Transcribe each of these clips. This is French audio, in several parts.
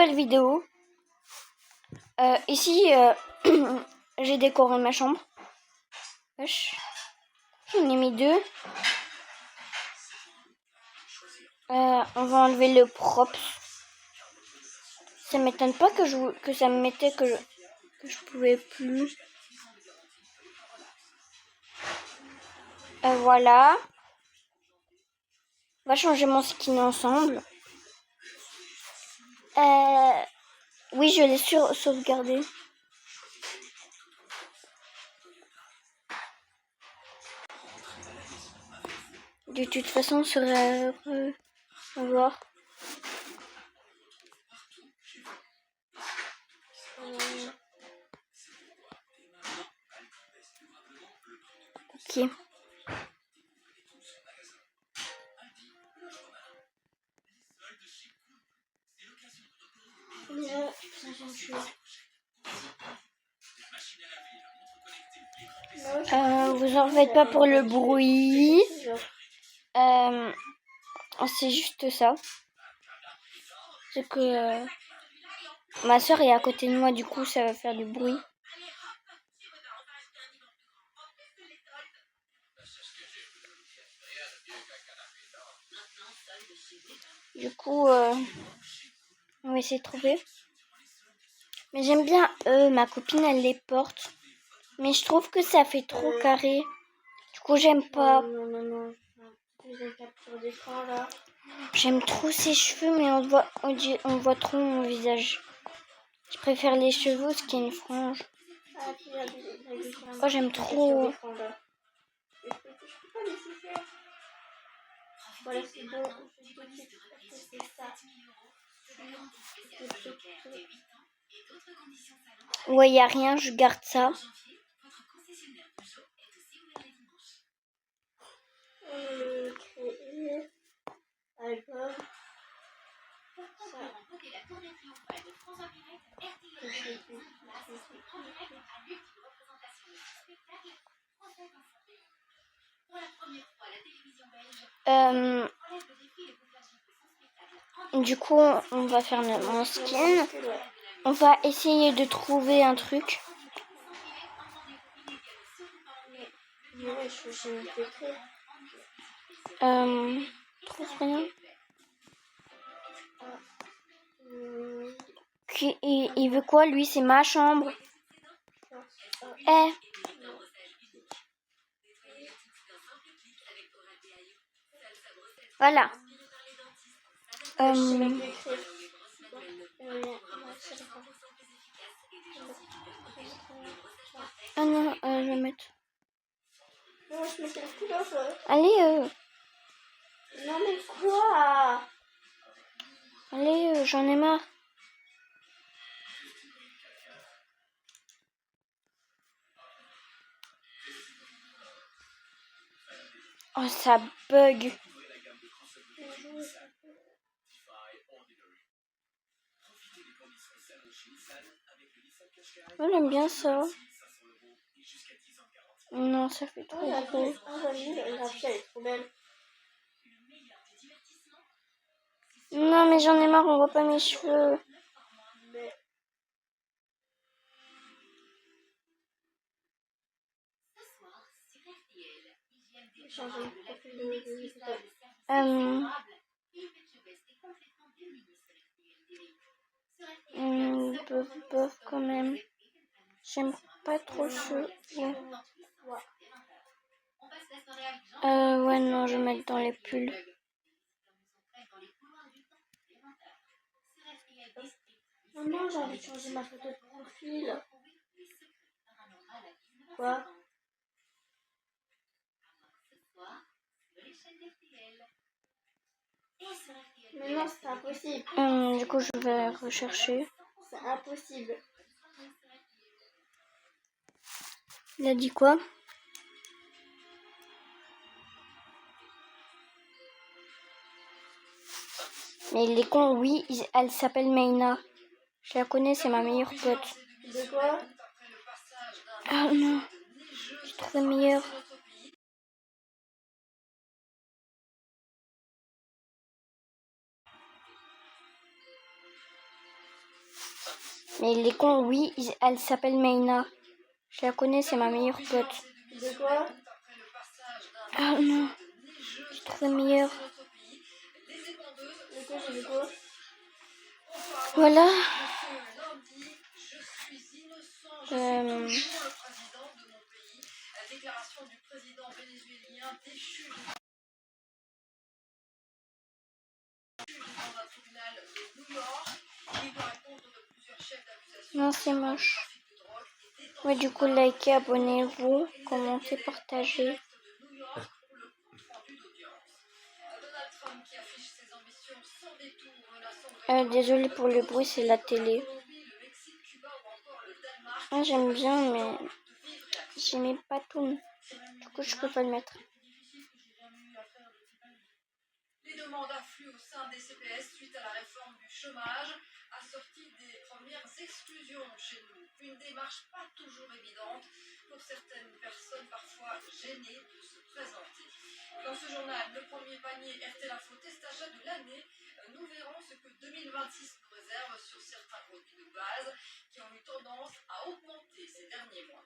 nouvelle vidéo. Ici, j'ai décoré ma chambre. Wesh. J'en ai mis 2. On va enlever le props. Ça m'étonne pas que ça me mettait que je pouvais plus. Voilà. On va changer mon skin ensemble. Oui, je l'ai sauvegardé. De toute façon, on serait heureux de voir. Ok. Vous en faites pas pour le bruit. C'est juste ça. C'est que ma soeur est à côté de moi, du coup ça va faire du bruit. Du coup, on va essayer de trouver. Mais j'aime bien ma copine elle les porte. Mais je trouve que ça fait trop carré. Du coup j'aime pas. Non. J'aime trop ses cheveux, mais on voit trop mon visage. Je préfère les cheveux ce qui est une frange. Oh, j'aime trop. Voilà, c'est bon. Ouais, y a rien, je garde ça. Du coup, on va faire mon skin. On va essayer de trouver un truc. Trouve rien. Il veut quoi lui? C'est ma chambre. Voilà. Ah non, je vais mettre. Allez. Non mais quoi? Allez, j'en ai marre. Oh, ça bug. Oh, j'aime bien ça. Non, ça fait trop gros. Non, mais j'en ai marre, on voit pas mes cheveux. Bof quand même. J'aime pas trop ce. Ouais, non, je vais mettre dans les pulls. Maman, j'ai envie de changer ma photo de profil. Quoi? Mais non, c'est impossible. Du coup, je vais rechercher. C'est impossible. Il a dit quoi? Mais il est con, oui, elle s'appelle Meina. Je la connais, c'est ma meilleure pote. De quoi? Ah non, j'ai trouvé meilleure. Mais les cons, oui, elle s'appelle Meina. Je la connais, c'est ma meilleure pote. De quoi? Ah non, j'ai trouvé meilleure. De quoi, j'ai dit quoi? Voilà. Non, c'est moche. Ouais, du coup, likez, abonnez-vous, commentez, partagez. Désolée pour le bruit, c'est la télé. Ah, j'aime bien, mais j'aimais pas tout. Du coup, je peux pas le mettre. Les demandes affluent au sein des CPS suite à la réforme du chômage, assortie des premières exclusions chez nous. Une démarche pas toujours évidente pour certaines personnes, parfois gênées de se présenter. Dans ce journal, le premier panier RT Info Testachat de l'année, nous verrons ce que 2026 nous réserve sur certains produits de base qui ont eu tendance à augmenter ces derniers mois.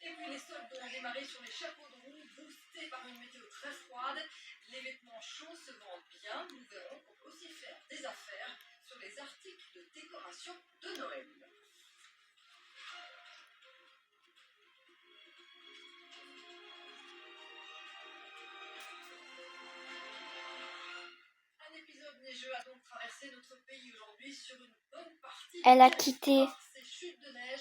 Et puis les soldes ont démarré sur les chapeaux de roue, boostés par une météo très froide. Les vêtements chauds se vendent bien. Nous verrons qu'on peut aussi faire des affaires sur les articles de décoration de Noël. Un épisode neigeux a donc traversé notre pays aujourd'hui sur une bonne partie. Elle a quitté.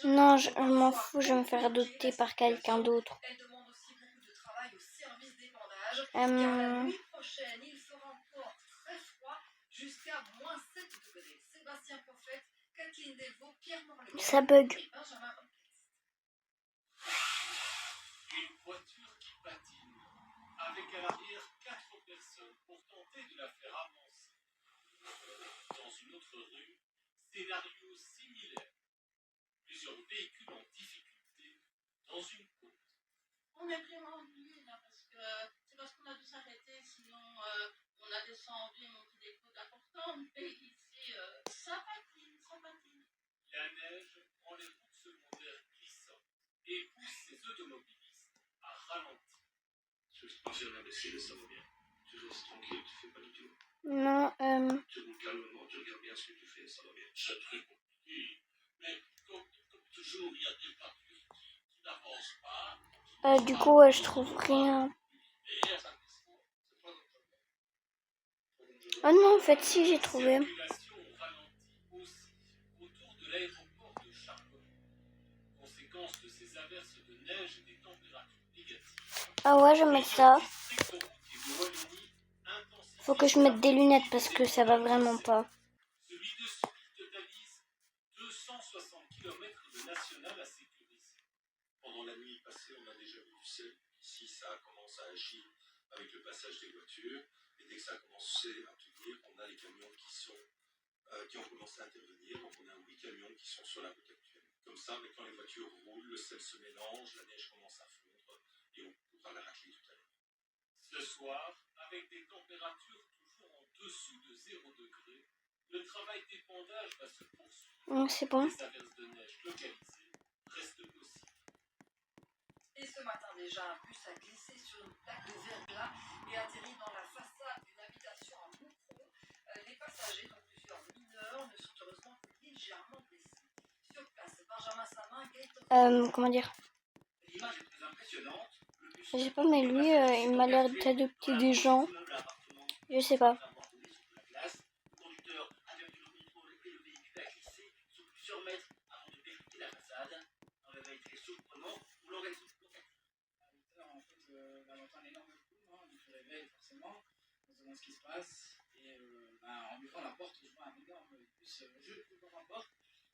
Non, je m'en fous, je vais me faire adopter par quelqu'un d'autre. Elle demande aussi beaucoup de travail au service d'épandage. Car la nuit prochaine, il fera encore très froid, jusqu'à -7 degrés. Sébastien Prophète, Kathleen Delvaux, Pierre Morlaix. Ça bug. Et Benjamin Baptiste. Une voiture qui patine, avec à l'arrière 4 personnes pour tenter de la faire avancer. Dans une autre rue, scénario similaire. Plusieurs véhicules en difficulté dans une côte. On est vraiment ennuyé là parce que c'est parce qu'on a dû s'arrêter, sinon on a descendu et monté des côtes importantes. Et ici, ça patine, ça patine. La neige rend les routes secondaires glissantes et pousse ces automobilistes à ralentir. Je suis pas un imbécile, ça va bien. Tu restes tranquille, tu fais pas du tout. Non, Tu roules calmement, tu regardes bien ce que tu fais, ça va bien. C'est très compliqué. Mais comme toujours, il y a des voitures qui n'avancent pas. du coup, je trouve rien. Oh non, en fait, si, j'ai trouvé. Circulation ralentit aussi autour de l'aéroport de Charleroi. Conséquence de ces averses de neige et des températures négatives. Ah ouais, je vais mettre ça. District routier de Wallonie intensifie. Faut que je mette des lunettes parce que ça va vraiment pas. Celui dessus totalise 260 km de national à sécuriser. Pendant la nuit passée, on a déjà vu celle ici, ça commence à agir avec le passage des voitures. Et dès que ça a commencé à tenir, on a les camions qui ont commencé à intervenir. Donc on a 8 camions qui sont sur la route actuelle. Comme ça, mais quand les voitures roulent, le sel se mélange, la neige commence à fondre et on pourra la racler tout à l'heure. Ce soir, avec des températures toujours en dessous de 0 degré, le travail d'épandage va se poursuivre. C'est bon. Les averses de neige localisées restent possibles. Et ce matin déjà, un bus a glissé sur une plaque de verglas et atterri dans la façade d'une habitation à Moucron. Les passagers, dont plusieurs mineurs, ne sont heureusement que légèrement blessés. Sur place, Benjamin Samin, Gaëtan. Comment dire? L'image est très impressionnante. Je sais pas, mais lui, il m'a l'air d'adopter des gens. Je sais pas. Le conducteur avait dû le contrôle et le véhicule a glissé sur plusieurs mètres avant de percuter la façade. Un réveil très surprenant où l'organisme En fait, on entend un énorme coup, on se réveille forcément, on se demande ce qui se passe, et en ouvrant la porte, je vois un énorme bus, je ouvre la porte,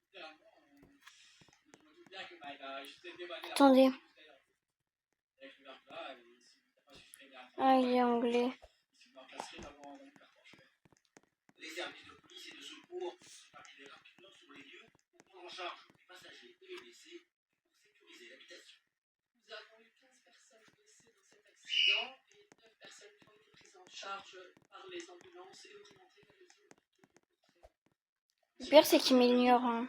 littéralement, je me doute bien que il a juste déballé la Attendez. porte, avec le verglas, et s'il n'a pas su freiner la porte, Ah, il est anglais. il m'a placé dans mon carton. Les services de police et de secours sont arrivés rapidement sur les lieux pour prendre en charge les passagers et les blessés pour sécuriser l'habitation. Nous avons eu 15 personnes blessées dans cet accident et 9 personnes qui ont été prises en charge par les ambulances et orientées vers les hôpitaux. Le pire, c'est qu'il m'ignore. Hein.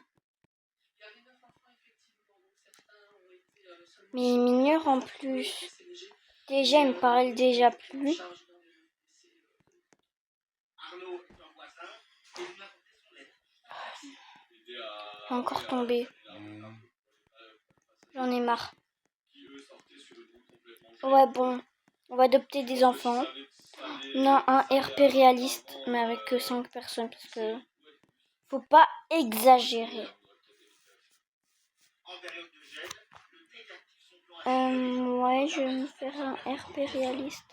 Mais il m'ignore en plus. Déjà, il me parle déjà plus. J'ai encore tombé. J'en ai marre. Ouais, bon. On va adopter des enfants. Non, un RP réaliste, mais avec que 5 personnes, parce que faut pas exagérer. Ouais, je vais me faire un RP réaliste.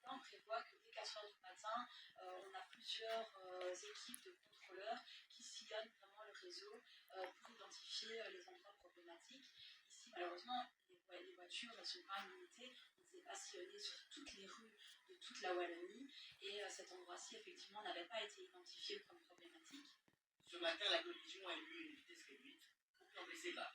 On prévoit que dès 4 heures du matin, on a plusieurs équipes de contrôleurs qui sillonnent vraiment le réseau pour identifier les endroits problématiques. Ici, malheureusement, les voitures ne sont pas limitées. On ne s'est pas sillonné sur toutes les rues de toute la Wallonie. Et cet endroit-ci, effectivement, n'avait pas été identifié comme problématique. Ce matin, la collision a eu lieu à une vitesse réduite. Aucun blessé grave.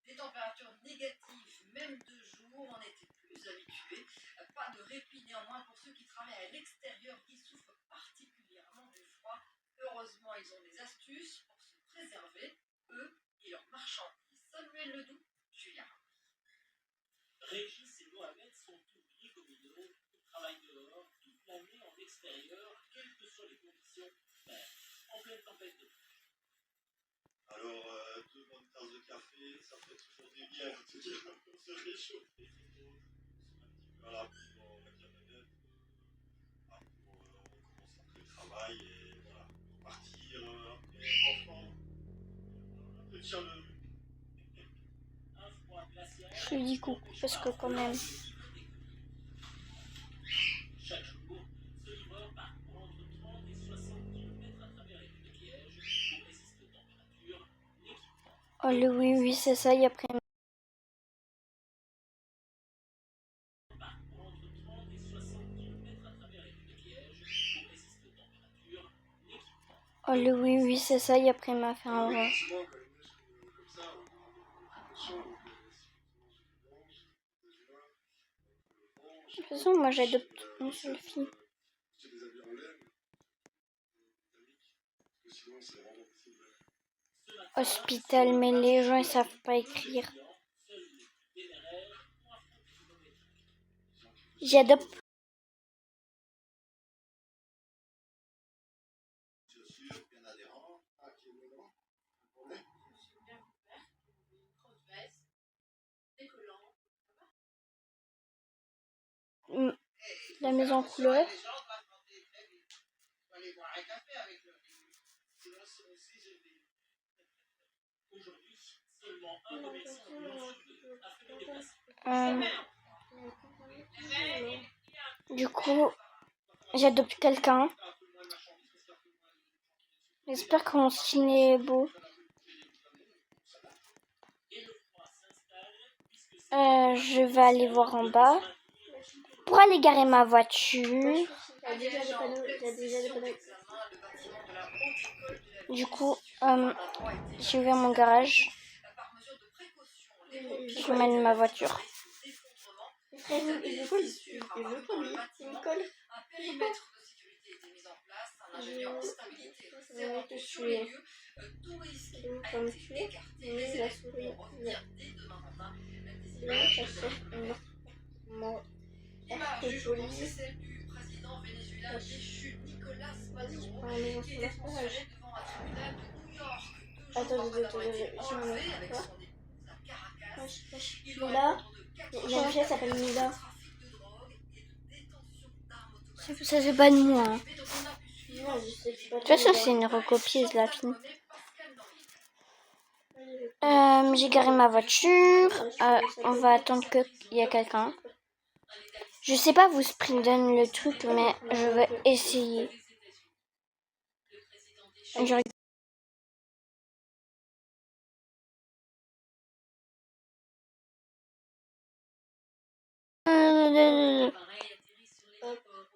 Des températures négatives, même de jour, on était plus habitués. Pas de répit néanmoins pour ceux qui travaillent à l'extérieur, qui souffrent particulièrement du froid. Heureusement, ils ont des astuces pour se préserver, eux et leurs marchandises. Samuel Ledoux, Julien. Régis et Mohamed sont ouvriers communaux. Ils travaillent dehors toute l'année en extérieur, quelles que soient les conditions, même en pleine tempête de pluie. Alors, 2 bonnes tasses de café, ça fait toujours du bien pour se réchauffer. On se met un petit peu à l'abri dans la camionnette. On commence après le travail et voilà, partir après enfant, un peu de chaleur. Un froid glacial. Je lui dis coucou parce que quand même. Chaque jour, ce livreur parcourt entre 30 et 60 km à travers les rues de Liège pour résister aux températures. L'équipement Oh le oui, c'est ça, il y a pris. parcourt entre 30 et 60 km à travers les rues de Liège pour résister aux températures. L'équipement Oh le oui, c'est ça, il a pris ma fait un rond. Souvent, quand il neige comme ça, on fait attention. Donc, De toute façon, moi j'adopte une seule fille. j'ai des habits en laine, parce que sinon c'est vraiment possible. Hospital, mais les gens ils savent pas écrire. J'adopte. Chaussures bien adhérentes. Ah, qui est dedans? La maison en couleur. les gens doivent monter très vite. Il faut aller boire un café avec leur sinon c'est aussi gêné. Aujourd'hui, seulement un commerçant de Lyon-Sud a fait le déplacement. Du coup, j'adopte quelqu'un. J'espère que mon style est beau. Je vais aller voir en bas pour aller garer ma voiture. Du coup, j'ai ouvert mon garage. Je mène ma voiture. Un périmètre de sécurité était mis en place, un ingénieur en stabilité s'est rendu sur les lieux. Tout risque a été écarté. Les élèves pourront revenir dès demain matin. Des images L'image du jour, c'est celle du président vénézuélien déchu Nicolas Maduro, qui était transféré devant un tribunal de New York 2 jours après avoir été enlevé avec son épouse à Caracas. Il doit répondre de 4 Il y a une fille qui s'appelle Mila. trafic de drogue et de détention d'armes automatiques. Ça c'est pas de moi. Hein. Mais donc on a pu suivre De toute façon, c'est une recopieuse la fille. Pascal Noriega. J'ai garé ma voiture. On va attendre qu'il y ait quelqu'un. Je sais pas vous donne le truc, mais je vais essayer.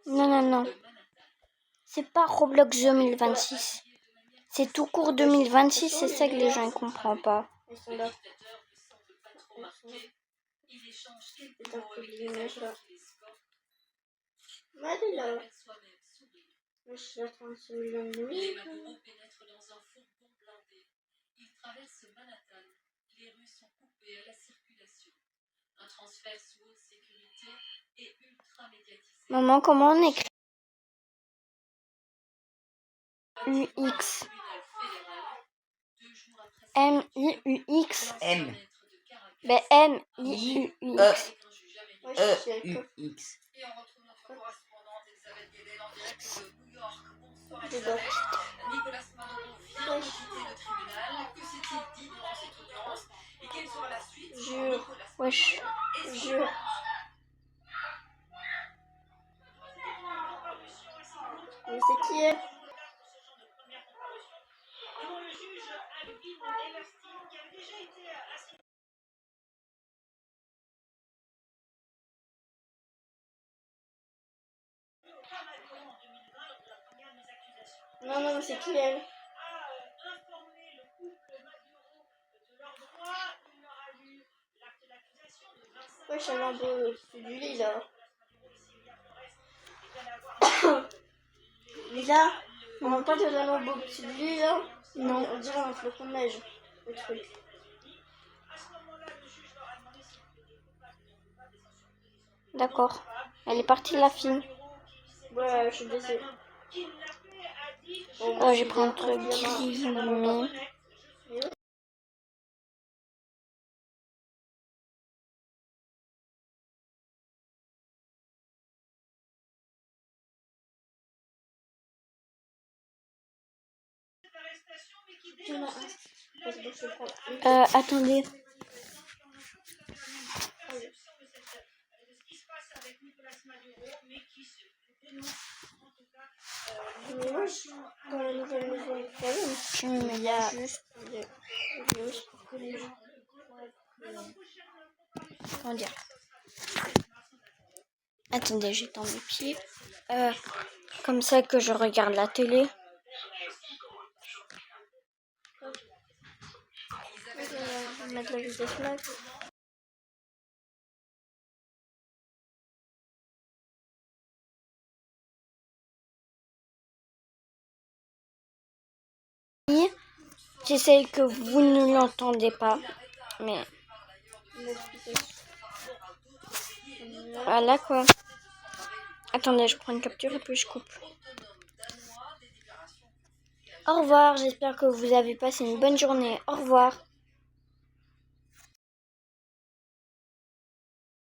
Non. C'est pas Roblox 2026. C'est tout court 2026, c'est ça que les gens ne comprennent pas. Le dictateur ne semble pas trop marqué. Il échange quelques mots avec les agents qui l'escortent. Mohamed soi-même sourit. Les Maduro pénètrent dans un fourgon blindé. Ils traversent Manhattan. Les rues transfert sous haute sécurité et ultra médiatisé. Maman, comment on écrit UX? Tribunal fédéral, 2 jours après M-I-U-X. M. Ben M-I-U-X. avec un juge américain. E-U-X. Et on retrouve notre correspondante Elisabeth Guedel en direct de New York. Bonsoir Je Elisabeth. dois- Nicolas Maduro vient de quitter le tribunal. Que s'est-il dit durant cette audience? Et quelle sera la suite pour Jure. Nicolas Wesh. Maduro et son Jure. Mais c'est qui elle? Non, non, c'est qui elle? Wesh, elle a un beau celui là. Lisa, on n'a pas totalement beau celui là. Non, on dirait un flocon de neige. Le truc. D'accord. Elle est partie la fille. Ouais, je suis désolée. Oh, j'ai pris un truc qui met. Attendez. Mais moi, dans la nouvelle maison de famille, il y a juste pour que les gens. Comment dire? Attendez, j'étends mes pieds. Comme ça que je regarde la télé. Je vais mettre la liste des fenêtres. J'essaie que vous ne l'entendez pas, mais voilà quoi. Attendez, je prends une capture et puis je coupe. Au revoir, j'espère que vous avez passé une bonne journée. Au revoir.